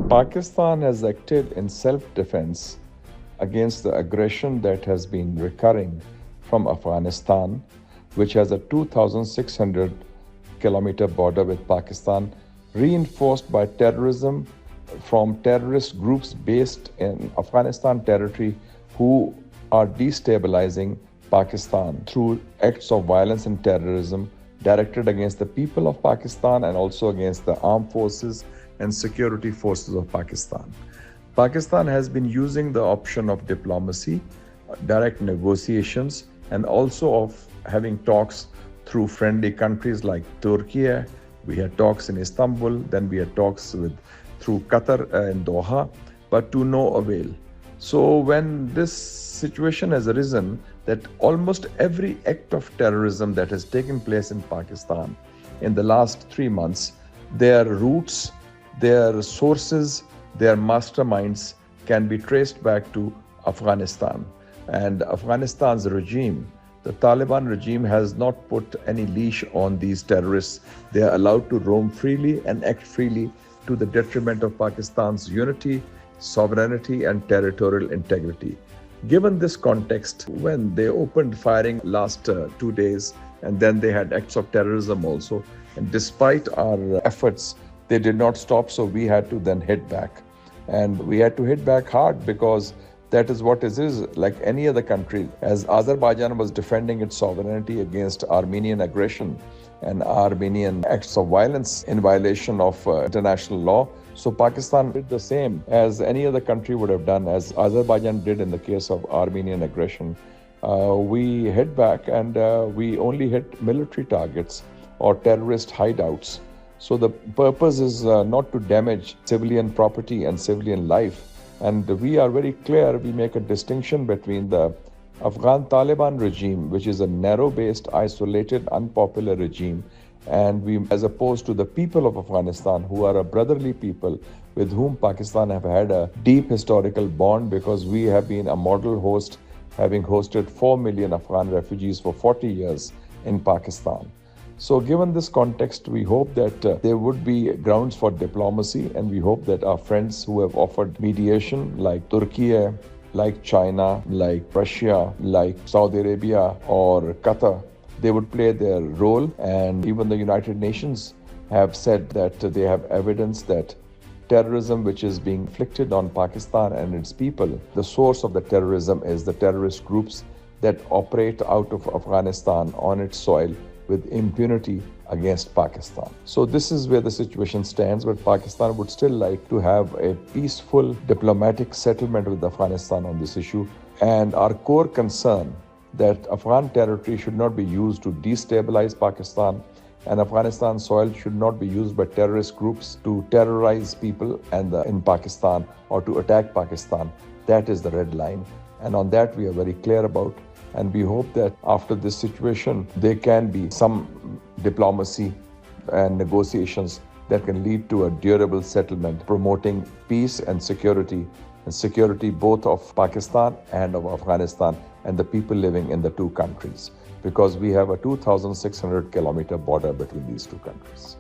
Pakistan has acted in self-defense against the aggression that has been recurring from Afghanistan, which has a 2,600 kilometer border with Pakistan, reinforced by terrorism from terrorist groups based in Afghanistan territory who are destabilizing Pakistan through acts of violence and terrorism directed against the people of Pakistan and also against the armed forces and security forces of Pakistan. Pakistan has been using the option of diplomacy, direct negotiations, and also of having talks through friendly countries like Turkey. We had talks in Istanbul, then we had talks through Qatar in Doha, but to no avail. So when this situation has arisen, that almost every act of terrorism that has taken place in Pakistan in the last 3 months, their roots, their sources, their masterminds can be traced back to Afghanistan. And Afghanistan's regime, the Taliban regime, has not put any leash on these terrorists. They are allowed to roam freely and act freely to the detriment of Pakistan's unity, sovereignty, and territorial integrity. Given this context, when they opened firing last 2 days, and then they had acts of terrorism also, and despite our efforts, they did not stop, so we had to then hit back. And we had to hit back hard because that is what it is, like any other country. As Azerbaijan was defending its sovereignty against Armenian aggression and Armenian acts of violence in violation of international law, so Pakistan did the same as any other country would have done, as Azerbaijan did in the case of Armenian aggression. We hit back and we only hit military targets or terrorist hideouts. So the purpose is not to damage civilian property and civilian life. And we are very clear, we make a distinction between the Afghan Taliban regime, which is a narrow-based, isolated, unpopular regime, and we, as opposed to the people of Afghanistan, who are a brotherly people with whom Pakistan have had a deep historical bond, because we have been a model host, having hosted 4 million Afghan refugees for 40 years in Pakistan. So given this context, we hope that there would be grounds for diplomacy, and we hope that our friends who have offered mediation, like Turkey, like China, like Russia, like Saudi Arabia or Qatar, they would play their role. And even the United Nations have said that they have evidence that terrorism which is being inflicted on Pakistan and its people, the source of the terrorism is the terrorist groups that operate out of Afghanistan on its soil with impunity against Pakistan. So this is where the situation stands, but Pakistan would still like to have a peaceful diplomatic settlement with Afghanistan on this issue. And our core concern that Afghan territory should not be used to destabilize Pakistan, and Afghanistan soil should not be used by terrorist groups to terrorize people in Pakistan or to attack Pakistan. That is the red line. And on that we are very clear about. And we hope that after this situation, there can be some diplomacy and negotiations that can lead to a durable settlement, promoting peace and security both of Pakistan and of Afghanistan and the people living in the two countries, because we have a 2,600 kilometer border between these two countries.